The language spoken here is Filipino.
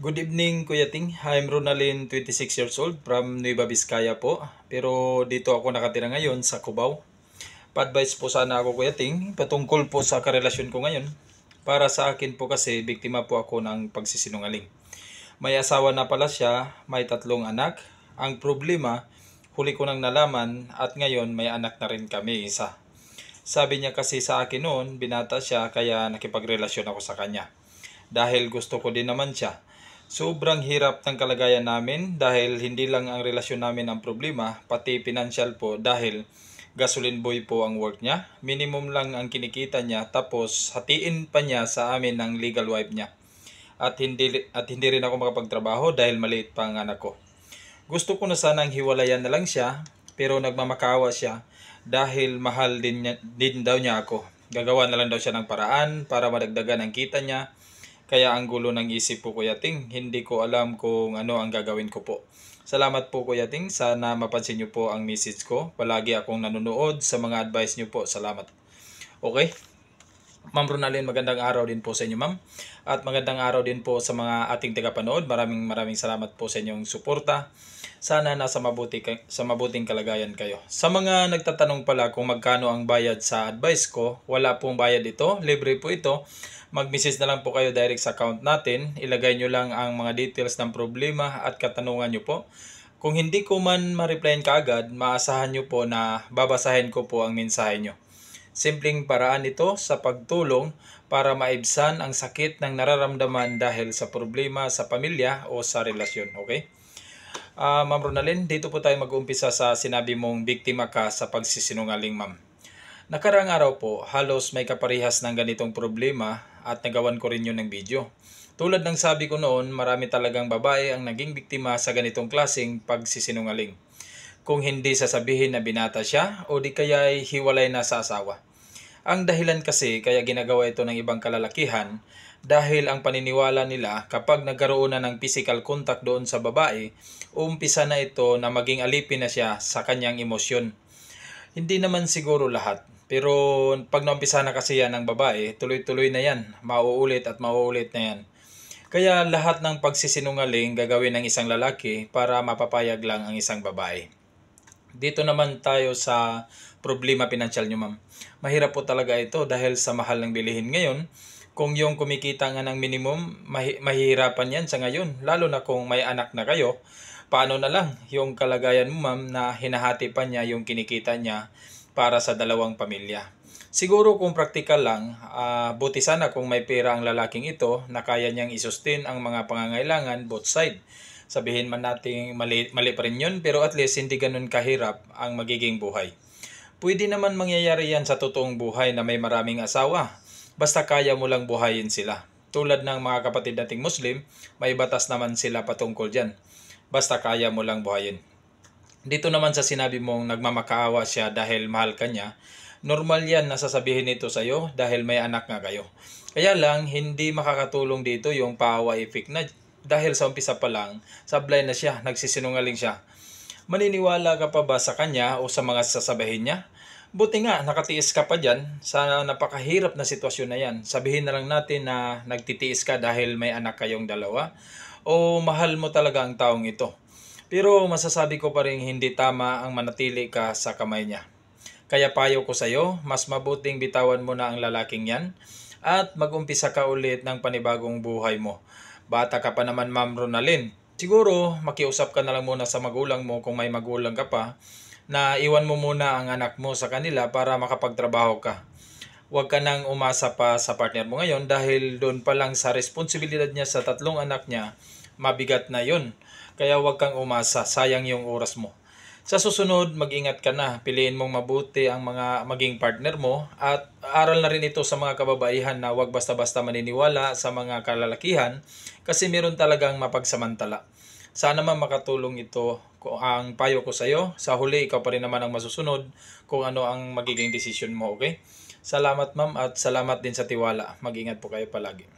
Good evening, Kuya Ting. I'm Ronalyn, 26 years old from Nueva Vizcaya po. Pero dito ako nakatira ngayon sa Cubao. Pa-advise po sana ako, Kuya Ting, patungkol po sa karelasyon ko ngayon. Para sa akin po kasi, biktima po ako ng pagsisinungaling. May asawa na pala siya, may 3 anak. Ang problema, huli ko nang nalaman at ngayon may anak na rin kami, isa. Sabi niya kasi sa akin noon, binata siya kaya nakipagrelasyon ako sa kanya. Dahil gusto ko din naman siya. Sobrang hirap ng kalagayan namin dahil hindi lang ang relasyon namin ang problema, pati financial po dahil gasoline boy po ang work niya. Minimum lang ang kinikita niya tapos hatiin pa niya sa amin ng legal wife niya. At hindi rin ako makapagtrabaho dahil maliit pa ang anak ko. Gusto ko na sanang hiwalayan na lang siya pero nagmamakaawa siya dahil mahal din daw niya ako. Gagawa na lang daw siya ng paraan para madagdagan ang kita niya. Kaya ang gulo ng isip po, Kuya Ting. Hindi ko alam kung ano ang gagawin ko po. Salamat po, Kuya Ting. Sana mapansin niyo po ang message ko. Palagi akong nanonood sa mga advice niyo po. Salamat. Okay? Ma'am Ronalyn, magandang araw din po sa inyo, ma'am. At magandang araw din po sa mga ating tagapanood. Maraming salamat po sa inyong suporta. Sana nasa mabuting kalagayan kayo. Sa mga nagtatanong pala kung magkano ang bayad sa advice ko, wala pong bayad ito. Libre po ito. Mag-message na lang po kayo direct sa account natin. Ilagay nyo lang ang mga details ng problema at katanungan nyo po. Kung hindi ko man ma-replyan kaagad, maasahan nyo po na babasahin ko po ang mensahe nyo. Simpleng paraan ito sa pagtulong para maibsan ang sakit ng nararamdaman dahil sa problema sa pamilya o sa relasyon. Okay? Ma'am Ronalyn, dito po tayo mag-umpisa sa sinabi mong biktima ka sa pagsisinungaling, ma'am. Nakaraang araw po, halos may kaparehas ng ganitong problema at nagawan ko rin yun ng video. Tulad ng sabi ko noon, marami talagang babae ang naging biktima sa ganitong klaseng pagsisinungaling. Kung hindi sasabihin na binata siya o di kaya ay hiwalay na sa asawa. Ang dahilan kasi kaya ginagawa ito ng ibang kalalakihan dahil ang paniniwala nila kapag nagkaroon na ng physical contact doon sa babae, umpisa na ito na maging alipin na siya sa kanyang emosyon. Hindi naman siguro lahat. Pero pag naumpisa na kasi yan ng babae, tuloy-tuloy na yan. Mauulit at mauulit na yan. Kaya lahat ng pagsisinungaling gagawin ng isang lalaki para mapapayag lang ang isang babae. Dito naman tayo sa problema pinansyal nyo, ma'am. Mahirap po talaga ito dahil sa mahal ng bilihin ngayon. Kung yung kumikita nga ng minimum, mahihirapan yan sa ngayon. Lalo na kung may anak na kayo. Paano na lang yung kalagayan mo, ma'am, na hinahati pa niya yung kinikita niya para sa dalawang pamilya. Siguro kung praktikal lang, buti sana kung may pera ang lalaking ito na kaya niyang isustain ang mga pangangailangan both side. Sabihin man natin mali pa rin yun, pero at least hindi ganun kahirap ang magiging buhay. Pwede naman mangyayari yan sa totoong buhay na may maraming asawa. Basta kaya mo lang buhayin sila. Tulad ng mga kapatid nating Muslim, may batas naman sila patungkol dyan. Basta kaya mo lang buhayin. Dito naman sa sinabi mong nagmamakaawa siya dahil mahal ka niya, normal yan na sasabihin nito sa'yo dahil may anak nga kayo. Kaya lang, hindi makakatulong dito yung paawa effect na dahil sa umpisa pa lang, sablay na siya, nagsisinungaling siya. Maniniwala ka pa ba sa kanya o sa mga sasabihin niya? Buti nga, nakatiis ka pa dyan sa napakahirap na sitwasyon na yan. Sabihin na lang natin na nagtitiis ka dahil may anak kayong dalawa o mahal mo talaga ang taong ito. Pero masasabi ko pa rin hindi tama ang manatili ka sa kamay niya. Kaya payo ko sa iyo, mas mabuting bitawan mo na ang lalaking yan at mag-umpisa ka ulit ng panibagong buhay mo. Bata ka pa naman, Ma'am Ronalyn. Siguro makiusap ka na lang muna sa magulang mo kung may magulang ka pa na iwan mo muna ang anak mo sa kanila para makapagtrabaho ka. Huwag ka nang umasa pa sa partner mo ngayon dahil doon pa lang sa responsibilidad niya sa 3 anak niya, mabigat na yun. Kaya huwag kang umasa, sayang yung oras mo. Sa susunod, mag-ingat ka na. Piliin mong mabuti ang mga maging partner mo at aral na rin ito sa mga kababaihan na huwag basta-basta maniniwala sa mga kalalakihan kasi meron talagang mapagsamantala. Sana man makatulong ito ang payo ko sa iyo. Sa huli, ikaw pa rin naman ang masusunod kung ano ang magiging desisyon mo, okay? Salamat, ma'am, at salamat din sa tiwala. Mag-ingat po kayo palagi.